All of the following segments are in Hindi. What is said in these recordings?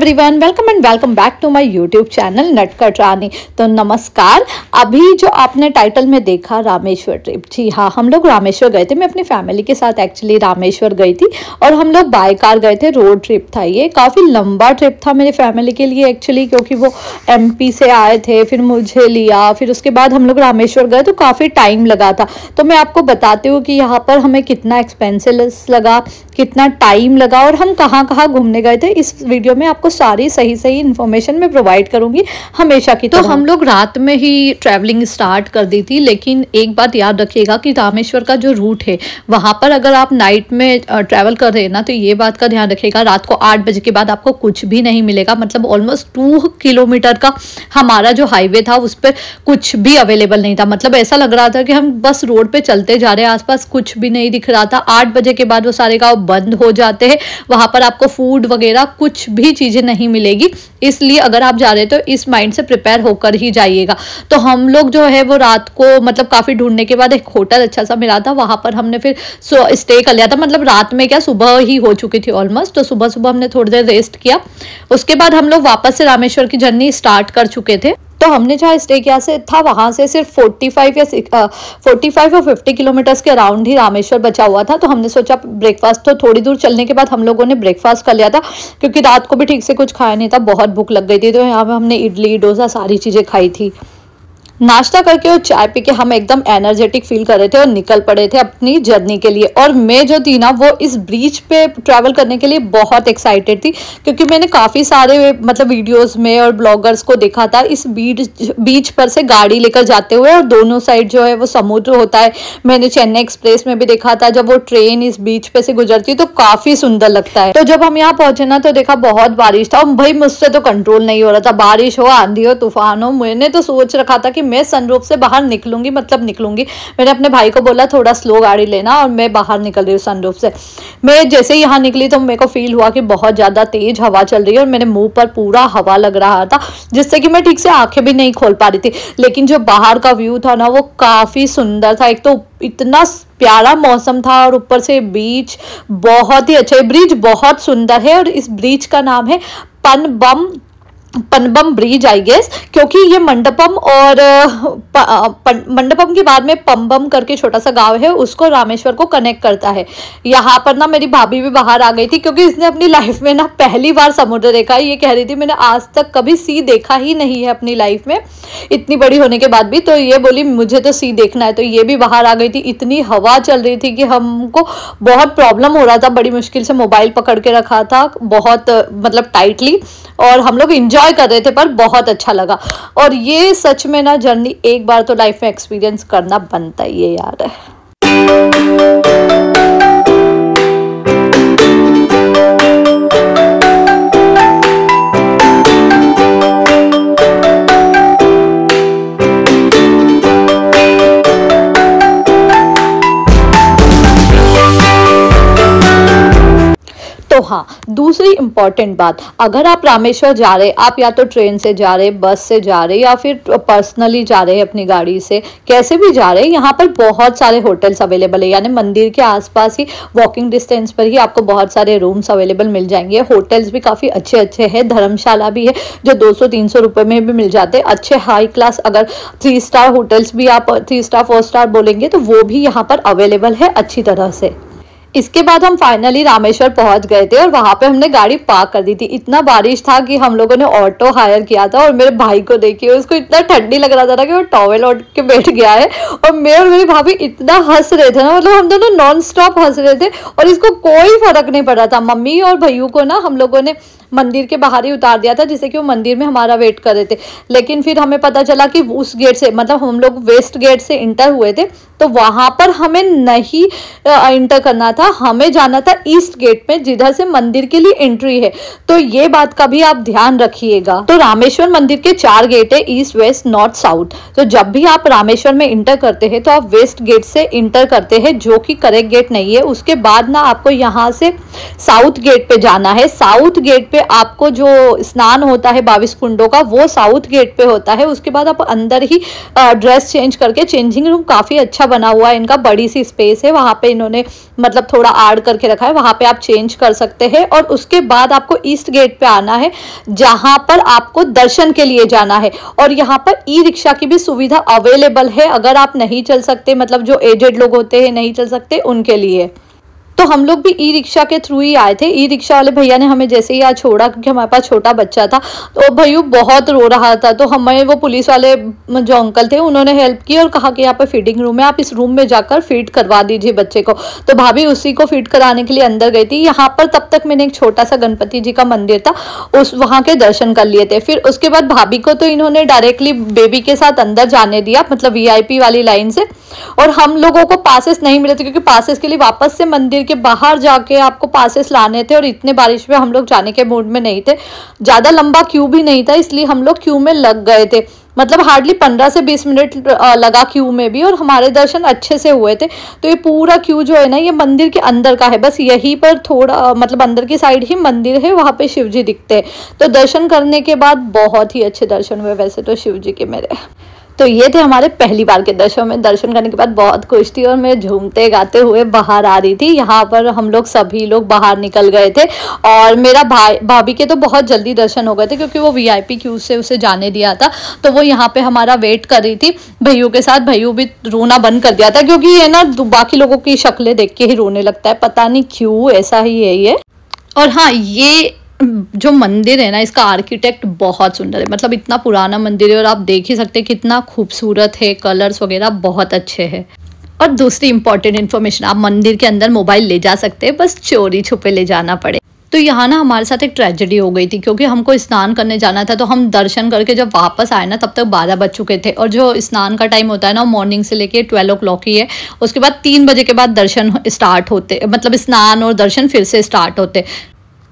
Everyone, welcome and welcome back to my YouTube channel Natkhat Rani. तो नमस्कार। अभी जो आपने टाइटल में देखा रामेश्वर ट्रिप, जी हाँ, हम लोग रामेश्वर गए थे। मैं अपनी फैमिली के साथ एक्चुअली रामेश्वर गई थी और हम लोग बाय कार गए थे। रोड ट्रिप था, ये काफ़ी लंबा ट्रिप था मेरी फैमिली के लिए एक्चुअली, क्योंकि वो एमपी से आए थे, फिर मुझे लिया, फिर उसके बाद हम लोग रामेश्वर गए, तो काफ़ी टाइम लगा था। तो मैं आपको बताती हूँ कि यहाँ पर हमें कितना एक्सपेंसिव लगा, कितना टाइम लगा और हम कहाँ कहाँ घूमने गए थे। इस वीडियो में आपको सारी सही इन्फॉर्मेशन मैं प्रोवाइड करूंगी हमेशा की तरह। तो हम लोग रात में ही ट्रैवलिंग स्टार्ट कर दी थी, लेकिन एक बात याद रखिएगा कि रामेश्वर का जो रूट है वहाँ पर अगर आप नाइट में ट्रैवल कर रहे हैं ना, तो ये बात का ध्यान रखिएगा, रात को 8 बजे के बाद आपको कुछ भी नहीं मिलेगा। मतलब ऑलमोस्ट 2 किलोमीटर का हमारा जो हाईवे था उस पर कुछ भी अवेलेबल नहीं था। मतलब ऐसा लग रहा था कि हम बस रोड पे चलते जा रहे हैं, आसपास कुछ भी नहीं दिख रहा था। 8 बजे के बाद वो सारे गाँव बंद हो जाते हैं, वहाँ पर आपको फूड वगैरह कुछ भी चीज़ें नहीं मिलेगी। इसलिए अगर आप जा रहे हैं तो इस माइंड से प्रिपेयर होकर ही जाइएगा। तो हम लोग जो है वो रात को मतलब काफ़ी ढूंढने के बाद एक होटल अच्छा सा मिला था, वहाँ पर हमने फिर स्टे कर लिया था। मतलब रात में क्या, सुबह ही हो चुकी थी ऑलमोस्ट, तो सुबह सुबह हमने थोड़ी देर रेस्ट किया। उसके बाद हम लोग वापस से रामेश्वर की जर्नी स्टार्ट कर चुके थे। तो हमने जहाँ स्टे किया से था वहाँ से सिर्फ 45 और 50 किलोमीटर्स के अराउंड ही रामेश्वर बचा हुआ था। तो हमने सोचा ब्रेकफास्ट, तो थोड़ी दूर चलने के बाद हम लोगों ने ब्रेकफास्ट कर लिया था, क्योंकि रात को भी ठीक से कुछ खाया नहीं था, बहुत भूख लग गई थी। तो यहाँ पे हमने इडली डोसा सारी चीज़ें खाई थी। नाश्ता करके और चाय पी के हम एकदम एनर्जेटिक फील कर रहे थे और निकल पड़े थे अपनी जर्नी के लिए। और मैं जो थी ना, वो इस ब्रिज पे ट्रैवल करने के लिए बहुत एक्साइटेड थी, क्योंकि मैंने काफ़ी सारे मतलब वीडियोस में और ब्लॉगर्स को देखा था इस बीच पर से गाड़ी लेकर जाते हुए, और दोनों साइड जो है वो समुद्र होता है। मैंने चेन्नई एक्सप्रेस में भी देखा था, जब वो ट्रेन इस बीच पे से गुजरती है तो काफ़ी सुंदर लगता है। तो जब हम यहाँ पहुंचे ना, तो देखा बहुत बारिश था और भाई मुझसे तो कंट्रोल नहीं हो रहा था। बारिश हो, आंधी हो, तूफान हो, मैंने तो सोच रखा था कि मैं सनरूफ से बाहर निकलूंगी, मतलब निकलूंगी। मैंने अपने भाई को बोला थोड़ा स्लो गाड़ी लेना, और मैं बाहर निकल रही हूँ सनरूफ से। मैं जैसे ही यहाँ निकली तो मेरे को फील हुआ कि बहुत ज़्यादा तेज हवा चल रही है और मेरे मुंह पर पूरा हवा लग रहा था, जिससे कि मैं ठीक से आंखें भी नहीं खोल पा रही थी। लेकिन जो बाहर का व्यू था ना, वो काफ़ी सुंदर था। एक तो इतना प्यारा मौसम था और ऊपर से बीच बहुत ही अच्छा है। ब्रिज बहुत सुंदर है और इस ब्रिज का नाम है पनबम ब्रिज, आई गेस, क्योंकि ये मंडपम और मंडपम के बाद में पंबम करके छोटा सा गांव है, उसको रामेश्वर को कनेक्ट करता है। यहाँ पर ना मेरी भाभी भी बाहर आ गई थी, क्योंकि इसने अपनी लाइफ में ना पहली बार समुद्र देखा है। ये कह रही थी मैंने आज तक कभी सी देखा ही नहीं है अपनी लाइफ में, इतनी बड़ी होने के बाद भी। तो ये बोली मुझे तो सी देखना है। तो ये भी बाहर आ गई थी। इतनी हवा चल रही थी कि हमको बहुत प्रॉब्लम हो रहा था, बड़ी मुश्किल से मोबाइल पकड़ के रखा था बहुत मतलब टाइटली, और हम लोग इंजॉय कर रहे थे, पर बहुत अच्छा लगा। और ये सच में ना जर्नी एक बार तो लाइफ में एक्सपीरियंस करना बनता ही है यार। तो हाँ, दूसरी इम्पॉर्टेंट बात, अगर आप रामेश्वर जा रहे, आप या तो ट्रेन से जा रहे, बस से जा रहे, या फिर पर्सनली जा रहे हैं अपनी गाड़ी से, कैसे भी जा रहे हैं, यहाँ पर बहुत सारे होटल्स अवेलेबल है। यानी मंदिर के आसपास ही वॉकिंग डिस्टेंस पर ही आपको बहुत सारे रूम्स अवेलेबल मिल जाएंगे। होटल्स भी काफ़ी अच्छे अच्छे हैं, धर्मशाला भी है जो 200-300 रुपये में भी मिल जाते हैं। अच्छे हाई क्लास, अगर 3 स्टार होटल्स भी आप 3 स्टार 4 स्टार बोलेंगे तो वो भी यहाँ पर अवेलेबल है अच्छी तरह से। इसके बाद हम फाइनली रामेश्वर पहुंच गए थे और वहां पे हमने गाड़ी पार्क कर दी थी। इतना बारिश था कि हम लोगों ने ऑटो हायर किया था, और मेरे भाई को देखिए, उसको इतना ठंडी लग रहा था ना कि वो टॉवेल ओढ़ के बैठ गया है। और मैं और मेरी भाभी इतना हंस रहे थे ना, मतलब हम दोनों नॉन स्टॉप हंस रहे थे और इसको कोई फर्क नहीं पड़ रहा था। मम्मी और भैया को ना हम लोगों ने मंदिर के बाहर ही उतार दिया था, जिससे कि वो मंदिर में हमारा वेट कर रहे थे। लेकिन फिर हमें पता चला कि उस गेट से, मतलब हम लोग वेस्ट गेट से इंटर हुए थे, तो वहां पर हमें नहीं इंटर करना था, हमें जाना था ईस्ट गेट में, जिधर से मंदिर के लिए एंट्री है। तो ये बात का भी आप ध्यान रखिएगा। तो रामेश्वर मंदिर के 4 गेट है, ईस्ट वेस्ट नॉर्थ साउथ। तो जब भी आप रामेश्वर में इंटर करते हैं तो आप वेस्ट गेट से इंटर करते हैं, जो कि करेक्ट गेट नहीं है। उसके बाद ना आपको यहाँ से साउथ गेट पे जाना है। साउथ गेट पे आपको जो स्नान होता है 22 कुंडों का वो साउथ गेट पे होता है। उसके बाद आप अंदर ही ड्रेस चेंज करके, चेंजिंग रूम काफ़ी अच्छा बना हुआ है इनका, बड़ी सी स्पेस है वहाँ पे इन्होंने मतलब थोड़ा आड़ करके रखा है, वहाँ पे आप चेंज कर सकते हैं। और उसके बाद आपको ईस्ट गेट पे आना है जहाँ पर आपको दर्शन के लिए जाना है। और यहाँ पर ई रिक्शा की भी सुविधा अवेलेबल है, अगर आप नहीं चल सकते, मतलब जो एजेड लोग होते हैं नहीं चल सकते उनके लिए। तो हम लोग भी ई रिक्शा के थ्रू ही आए थे। ई रिक्शा वाले भैया ने हमें जैसे ही आज छोड़ा, क्योंकि हमारे पास छोटा बच्चा था, तो भैया बहुत रो रहा था, तो हमें वो पुलिस वाले जो अंकल थे उन्होंने हेल्प की और कहा कि यहाँ पे फीडिंग रूम है, आप इस रूम में जाकर फीड करवा दीजिए बच्चे को। तो भाभी उसी को फीड कराने के लिए अंदर गई थी। यहाँ पर तब तक मैंने एक छोटा सा गणपति जी का मंदिर था, उस वहाँ के दर्शन कर लिए थे। फिर उसके बाद भाभी को तो इन्होंने डायरेक्टली बेबी के साथ अंदर जाने दिया, मतलब VIP वाली लाइन से। और हम लोगों को पासेस नहीं मिले थे, क्योंकि पासेस के लिए वापस से मंदिर के बाहर जाके आपको पासेस लाने थे, और इतने बारिश में हम लोग जाने के मूड में नहीं थे। ज़्यादा लंबा क्यू भी नहीं था, इसलिए हम लोग क्यू में लग गए थे। मतलब हार्डली 15 से 20 मिनट लगा क्यू में भी, और हमारे दर्शन अच्छे से हुए थे। तो ये पूरा क्यू जो है ना, ये मंदिर के अंदर का है, बस यहीं पर थोड़ा मतलब अंदर की साइड ही मंदिर है, वहाँ पे शिव जी दिखते हैं। तो दर्शन करने के बाद बहुत ही अच्छे दर्शन हुए वैसे तो शिव जी के मेरे। तो ये थे हमारे पहली बार के दर्शन में। दर्शन करने के बाद बहुत खुश थी और मैं झूमते गाते हुए बाहर आ रही थी। यहाँ पर हम लोग सभी लोग बाहर निकल गए थे, और मेरा भाभी के तो बहुत जल्दी दर्शन हो गए थे, क्योंकि वो VIP क्यू से उसे जाने दिया था। तो वो यहाँ पे हमारा वेट कर रही थी भैयू के साथ। भैयू भी रोना बंद कर दिया था, क्योंकि ये ना बाकी लोगों की शक्लें देख के ही रोने लगता है, पता नहीं क्यों, ऐसा ही है ये। और हाँ, ये जो मंदिर है ना, इसका आर्किटेक्ट बहुत सुंदर है, मतलब इतना पुराना मंदिर है, और आप देख ही सकते हैं कितना खूबसूरत है, कलर्स वगैरह बहुत अच्छे हैं। और दूसरी इंपॉर्टेंट इन्फॉर्मेशन, आप मंदिर के अंदर मोबाइल ले जा सकते हैं, बस चोरी छुपे ले जाना पड़े। तो यहाँ ना हमारे साथ एक ट्रेजेडी हो गई थी, क्योंकि हमको स्नान करने जाना था। तो हम दर्शन करके जब वापस आए ना, तब तक 12 बज चुके थे, और जो स्नान का टाइम होता है ना, मॉर्निंग से लेके 12 o'clock ही है। उसके बाद 3 बजे के बाद दर्शन स्टार्ट होते, मतलब स्नान और दर्शन फिर से स्टार्ट होते।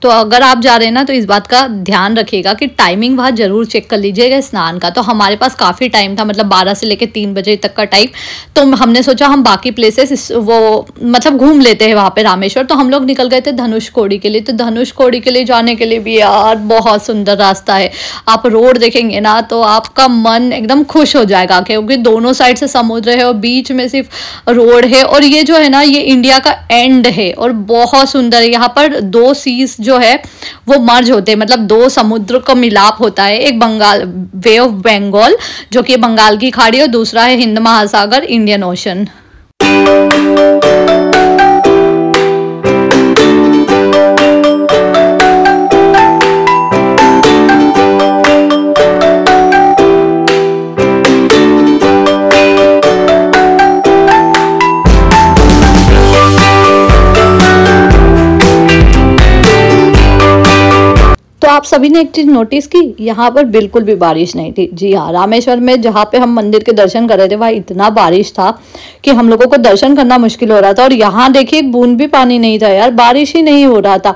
तो अगर आप जा रहे हैं ना, तो इस बात का ध्यान रखिएगा कि टाइमिंग वहाँ जरूर चेक कर लीजिएगा स्नान का। तो हमारे पास काफ़ी टाइम था, मतलब 12 से लेके 3 बजे तक का टाइम। तो हमने सोचा हम बाकी प्लेसेस वो मतलब घूम लेते हैं वहाँ पे रामेश्वर। तो हम लोग निकल गए थे धनुषकोडी के लिए। तो धनुषकोडी के लिए जाने के लिए भी यार बहुत सुंदर रास्ता है। आप रोड देखेंगे ना तो आपका मन एकदम खुश हो जाएगा, क्योंकि दोनों साइड से समुद्र है और बीच में सिर्फ रोड है। और ये जो है ना, ये इंडिया का एंड है और बहुत सुंदर है। यहाँ पर 2 सीज जो है वो मर्ज होते हैं, मतलब 2 समुद्र का मिलाप होता है। एक बंगाल वे ऑफ बंगाल जो कि बंगाल की खाड़ी, और दूसरा है हिंद महासागर, इंडियन ओशन। आप सभी ने एक चीज नोटिस की, यहाँ पर बिल्कुल भी बारिश नहीं थी। जी हाँ, रामेश्वर में जहाँ पे हम मंदिर के दर्शन कर रहे थे, वहाँ इतना बारिश था कि हम लोगों को दर्शन करना मुश्किल हो रहा था। और यहाँ देखिए एक बूंद भी पानी नहीं था यार, बारिश ही नहीं हो रहा था।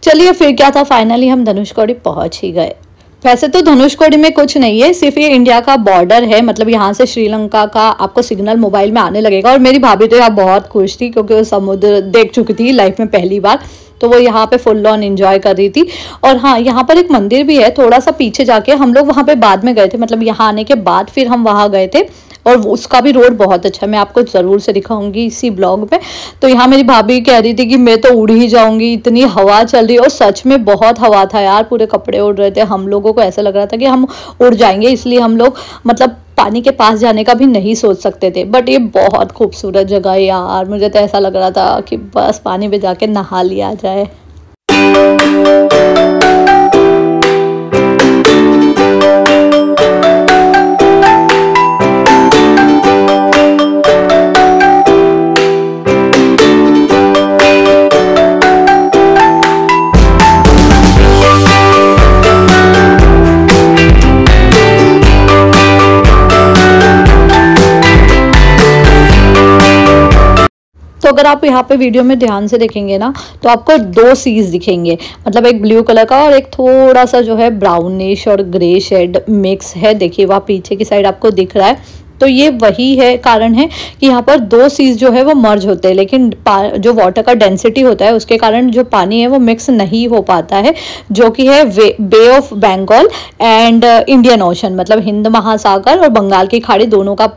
चलिए फिर क्या था, फाइनली हम धनुषकोडी पहुंच ही गए। वैसे तो धनुषकोडी में कुछ नहीं है, सिर्फ ये इंडिया का बॉर्डर है, मतलब यहाँ से श्रीलंका का आपको सिग्नल मोबाइल में आने लगेगा। और मेरी भाभी तो यहाँ बहुत खुश थी, क्योंकि वो समुद्र देख चुकी थी लाइफ में पहली बार, तो वो यहाँ पे फुल ऑन एंजॉय कर रही थी। और हाँ, यहाँ पर एक मंदिर भी है, थोड़ा सा पीछे जाके। हम लोग वहाँ पे बाद में गए थे, मतलब यहाँ आने के बाद फिर हम वहाँ गए थे, और उसका भी रोड बहुत अच्छा है। मैं आपको ज़रूर से दिखाऊंगी इसी ब्लॉग में। तो यहाँ मेरी भाभी कह रही थी कि मैं तो उड़ ही जाऊंगी, इतनी हवा चल रही है। और सच में बहुत हवा था यार, पूरे कपड़े उड़ रहे थे। हम लोगों को ऐसा लग रहा था कि हम उड़ जाएंगे, इसलिए हम लोग मतलब पानी के पास जाने का भी नहीं सोच सकते थे। बट ये बहुत खूबसूरत जगह है यार, मुझे तो ऐसा लग रहा था कि बस पानी में जाके नहा लिया जाए। तो अगर आप यहाँ पे वीडियो में ध्यान से देखेंगे ना, तो आपको 2 सीज दिखेंगे, मतलब एक ब्लू कलर का और एक थोड़ा सा जो है ब्राउनिश और ग्रे शेड मिक्स है। देखिए वहाँ पीछे की साइड आपको दिख रहा है। तो ये वही है कारण है कि यहाँ पर दो सीज जो है वो मर्ज होते हैं, लेकिन जो वाटर का डेंसिटी होता है उसके कारण जो पानी है वो मिक्स नहीं हो पाता है, जो कि है bay of Bengal and Indian ocean, मतलब हिंद महासागर और बंगाल की खाड़ी दोनों का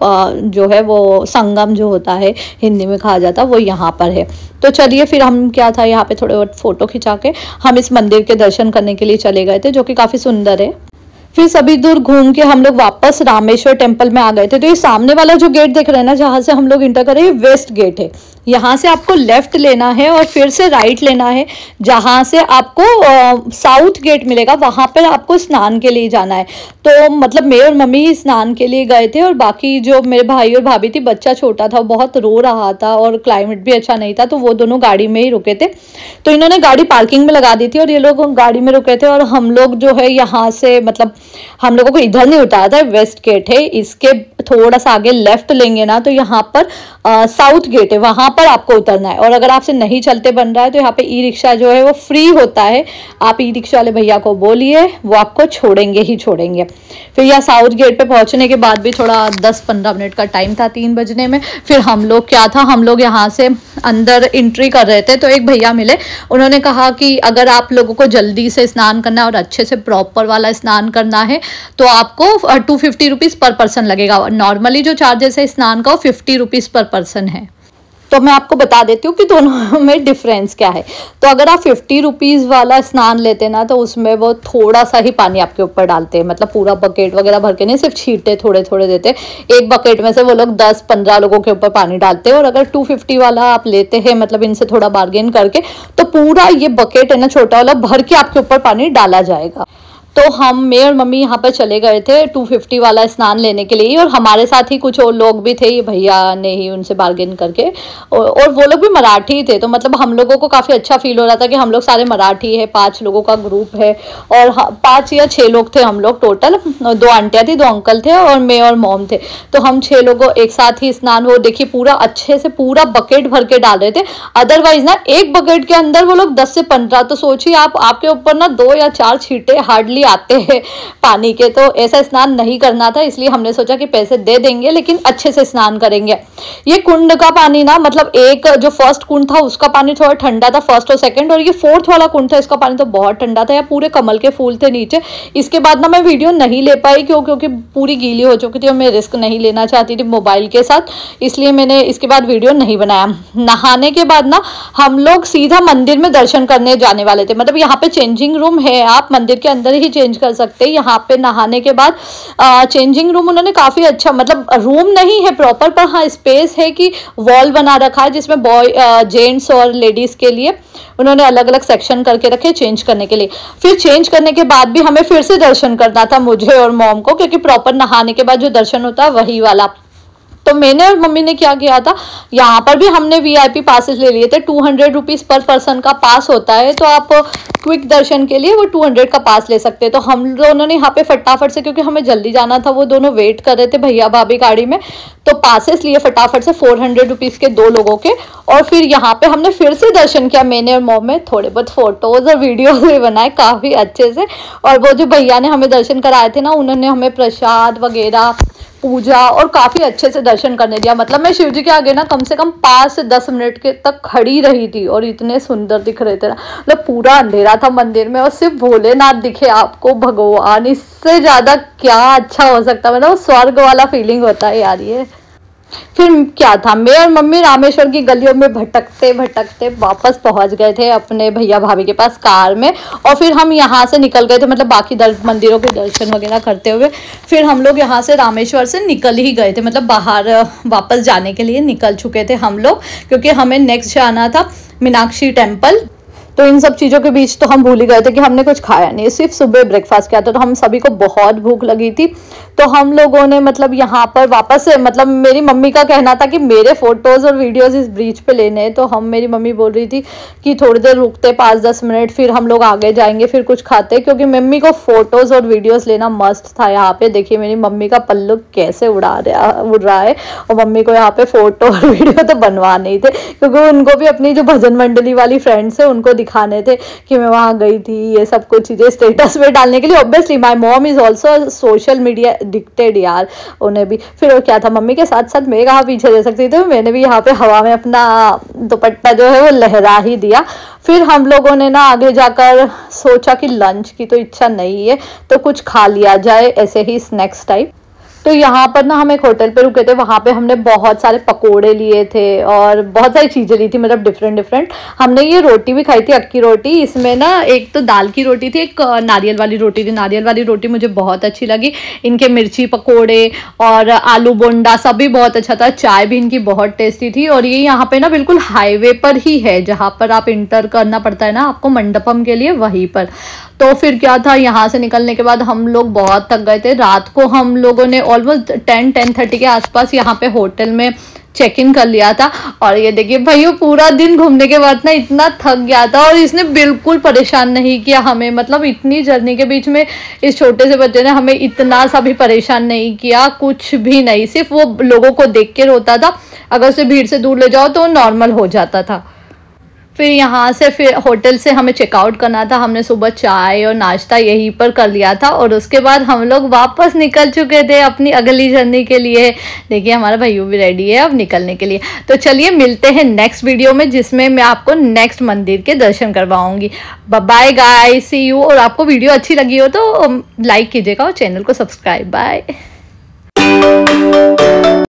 जो है वो संगम जो होता है हिंदी में कहा जाता है वो यहाँ पर है। तो चलिए फिर हम क्या था यहाँ पे थोड़े बहुत फोटो खिंचा के हम इस मंदिर के दर्शन करने के लिए चले गए थे, जो कि काफ़ी सुंदर है। फिर सभी दूर घूम के हम लोग वापस रामेश्वर टेम्पल में आ गए थे। तो ये सामने वाला जो गेट देख रहे हैं ना, जहाँ से हम लोग इंटर करें, ये वेस्ट गेट है। यहाँ से आपको लेफ्ट लेना है और फिर से राइट लेना है, जहाँ से आपको साउथ गेट मिलेगा, वहाँ पर आपको स्नान के लिए जाना है। तो मतलब मैं और मम्मी स्नान के लिए गए थे और बाकी जो मेरे भाई और भाभी थी, बच्चा छोटा था, बहुत रो रहा था और क्लाइमेट भी अच्छा नहीं था, तो वो दोनों गाड़ी में ही रुके थे। तो इन्होंने गाड़ी पार्किंग में लगा दी थी और ये लोग गाड़ी में रुके थे और हम लोग जो है यहाँ से मतलब हम लोगों को इधर नहीं उतारा था, वेस्ट गेट है, इसके थोड़ा सा आगे लेफ्ट लेंगे ना तो यहाँ पर साउथ गेट है, वहाँ पर आपको उतरना है। और अगर आपसे नहीं चलते बन रहा है तो यहाँ पे ई रिक्शा जो है वो फ्री होता है, आप ई रिक्शा वाले भैया को बोलिए, वो आपको छोड़ेंगे ही छोड़ेंगे। फिर यहाँ साउथ गेट पे पहुँचने के बाद भी थोड़ा 10-15 मिनट का टाइम था 3 बजने में। फिर हम लोग क्या था, हम लोग यहाँ से अंदर एंट्री कर रहे थे तो एक भैया मिले, उन्होंने कहा कि अगर आप लोगों को जल्दी से स्नान करना है और अच्छे से प्रॉपर वाला स्नान करना है तो आपको 250 रुपीज़ पर पर्सन लगेगा। नॉर्मली जो चार्जेस है स्नान का वो 50 रुपीज़ पर पर्सन है। तो मैं आपको बता देती हूँ कि दोनों में डिफरेंस क्या है। तो अगर आप 50 रुपीज़ वाला स्नान लेते ना तो उसमें वो थोड़ा सा ही पानी आपके ऊपर डालते हैं, मतलब पूरा बकेट वगैरह भर के नहीं, सिर्फ छींटे थोड़े थोड़े देते। एक बकेट में से वो लोग 10-15 लोगों के ऊपर पानी डालते हैं। और अगर 250 वाला आप लेते हैं, मतलब इनसे थोड़ा बार्गेन करके, तो पूरा ये बकेट है ना छोटा वाला भर के आपके ऊपर पानी डाला जाएगा। तो हम मैं और मम्मी यहाँ पर चले गए थे 250 वाला स्नान लेने के लिए, और हमारे साथ ही कुछ और लोग भी थे, ये भैया ने ही उनसे बार्गेन करके, और वो लोग भी मराठी थे। तो मतलब हम लोगों को काफ़ी अच्छा फील हो रहा था कि हम लोग सारे मराठी है, 5 लोगों का ग्रुप है और 5 या 6 लोग थे हम लोग टोटल, 2 आंटियाँ थी, 2 अंकल थे और मैं और मॉम थे। तो हम 6 लोगों एक साथ ही स्नान, वो देखिए पूरा अच्छे से पूरा बकेट भर के डाल रहे थे। अदरवाइज ना एक बकेट के अंदर वो लोग 10 से 15, तो सोचिए आपके ऊपर ना 2 या 4 छींटे हार्डली आते हैं पानी के। तो ऐसा स्नान नहीं करना था, इसलिए हमने सोचा कि पैसे दे देंगे लेकिन अच्छे से स्नान करेंगे। ये कुंड का पानी ना, मतलब एक जो फर्स्ट कुंड था उसका पानी थोड़ा ठंडा था, फर्स्ट और सेकंड, और ये 4th वाला कुंड था, इसका पानी तो बहुत ठंडा था। यार पूरे कमल के फूल थे नीचे। इसके बाद ना मैं वीडियो नहीं ले पाई क्योंकि पूरी गीली हो चुकी थी और मैं रिस्क नहीं लेना चाहती थी मोबाइल के साथ, इसलिए मैंने इसके बाद वीडियो नहीं बनाया। नहाने के बाद ना हम लोग सीधा मंदिर में दर्शन करने जाने वाले थे। मतलब यहाँ पे चेंजिंग रूम है, आप मंदिर के अंदर ही चेंज कर सकते हैं। यहाँ पे नहाने के बाद चेंजिंग रूम उन्होंने काफ़ी अच्छा, मतलब रूम नहीं है प्रॉपर, पर हाँ स्पेस है कि वॉल बना रखा है जिसमें बॉय जेंट्स और लेडीज़ के लिए उन्होंने अलग अलग सेक्शन करके रखे चेंज करने के लिए। फिर चेंज करने के बाद भी हमें फिर से दर्शन करना था मुझे और मॉम को, क्योंकि प्रॉपर नहाने के बाद जो दर्शन होता है वही वाला। तो मैंने और मम्मी ने क्या किया था, यहाँ पर भी हमने VIP पासेस ले लिए थे। 200 रुपीज़ पर पर्सन का पास होता है, तो आप क्विक दर्शन के लिए वो 200 का पास ले सकते हैं। तो हम दोनों ने यहाँ पे फटाफट से, क्योंकि हमें जल्दी जाना था, वो दोनों वेट कर रहे थे भैया भाभी गाड़ी में, तो पासेस लिए फटाफट से 400 रुपीज़ के 2 लोगों के। और फिर यहाँ पे हमने फिर से दर्शन किया, मैंने और मॉम में थोड़े बहुत फोटोज और वीडियोज भी बनाए काफ़ी अच्छे से। और वो जो भैया ने हमें दर्शन कराए थे ना, उन्होंने हमें प्रसाद वगैरह, पूजा और काफ़ी अच्छे से दर्शन करने दिया। मतलब मैं शिव जी के आगे ना कम से कम 5 से 10 मिनट के तक खड़ी रही थी और इतने सुंदर दिख रहे थे ना। मतलब पूरा अंधेरा था मंदिर में और सिर्फ भोलेनाथ दिखे आपको, भगवान, इससे ज़्यादा क्या अच्छा हो सकता है। मतलब स्वर्ग वाला फीलिंग होता है यार ये। फिर क्या था, मैं और मम्मी रामेश्वर की गलियों में भटकते भटकते वापस पहुंच गए थे अपने भैया भाभी के पास कार में। और फिर हम यहाँ से निकल गए थे, मतलब बाकी मंदिरों के दर्शन वगैरह करते हुए फिर हम लोग यहाँ से रामेश्वर से निकल ही गए थे। मतलब बाहर वापस जाने के लिए निकल चुके थे हम लोग, क्योंकि हमें नेक्स्ट जाना था मीनाक्षी टेम्पल। तो इन सब चीज़ों के बीच तो हम भूल ही गए थे कि हमने कुछ खाया नहीं, सिर्फ सुबह ब्रेकफास्ट किया था। तो हम सभी को बहुत भूख लगी थी, तो हम लोगों ने मतलब यहाँ पर वापस से, मतलब मेरी मम्मी का कहना था कि मेरे फोटोज़ और वीडियोज़ इस ब्रिज पे लेने हैं। तो मेरी मम्मी बोल रही थी कि थोड़ी देर रुकते 5-10 मिनट, फिर हम लोग आगे जाएंगे, फिर कुछ खाते, क्योंकि मम्मी को फ़ोटोज़ और वीडियोज़ लेना मस्त था। यहाँ पे देखिए मेरी मम्मी का पल्लू कैसे उड़ रहा है, और मम्मी को यहाँ पे फ़ोटो और वीडियो तो बनवाने ही थे, क्योंकि उनको भी अपनी जो भजन मंडली वाली फ्रेंड्स है उनको दिखाने थे कि मैं वहाँ गई थी, ये सब कुछ चीज़ें स्टेटस पे डालने के लिए। Obviously my mom is also social media addicted यार, उन्हें भी। फिर वो क्या था, मम्मी के साथ साथ मैं कहाँ पीछे रह सकती थी, मैंने भी यहाँ पे हवा में अपना दुपट्टा जो है वो लहरा ही दिया। फिर हम लोगों ने ना आगे जाकर सोचा कि लंच की तो इच्छा नहीं है तो कुछ खा लिया जाए, ऐसे ही स्नैक्स टाइप। तो यहाँ पर ना हम एक होटल पे रुके थे, वहाँ पे हमने बहुत सारे पकोड़े लिए थे और बहुत सारी चीज़ें ली थी, मतलब डिफरेंट डिफरेंट। हमने ये रोटी भी खाई थी, अक्की रोटी। इसमें ना एक तो दाल की रोटी थी, एक नारियल वाली रोटी थी। नारियल वाली रोटी मुझे बहुत अच्छी लगी। इनके मिर्ची पकोड़े और आलू बोंडा सभी बहुत अच्छा था। चाय भी इनकी बहुत टेस्टी थी। और ये यहाँ पे ना बिल्कुल हाईवे पर ही है, जहाँ पर आप इंटर करना पड़ता है ना आपको मंडपम के लिए, वहीं पर। तो फिर क्या था, यहाँ से निकलने के बाद हम लोग बहुत थक गए थे। रात को हम लोगों ने ऑलमोस्ट 10-10:30 के आसपास यहाँ पे होटल में चेक इन कर लिया था। और ये देखिए भाई, वो पूरा दिन घूमने के बाद ना इतना थक गया था और इसने बिल्कुल परेशान नहीं किया हमें। मतलब इतनी जर्नी के बीच में इस छोटे से बच्चे ने हमें इतना सा भी परेशान नहीं किया, कुछ भी नहीं। सिर्फ वो लोगों को देख के रोता था, अगर उसे भीड़ से दूर ले जाओ तो नॉर्मल हो जाता था। फिर यहाँ से फिर होटल से हमें चेकआउट करना था। हमने सुबह चाय और नाश्ता यहीं पर कर लिया था और उसके बाद हम लोग वापस निकल चुके थे अपनी अगली जर्नी के लिए। देखिए हमारा भैया भी रेडी है अब निकलने के लिए। तो चलिए मिलते हैं नेक्स्ट वीडियो में, जिसमें मैं आपको नेक्स्ट मंदिर के दर्शन करवाऊंगी। Bye guys, see you. और आपको वीडियो अच्छी लगी हो तो लाइक कीजिएगा और चैनल को सब्सक्राइब। बाय।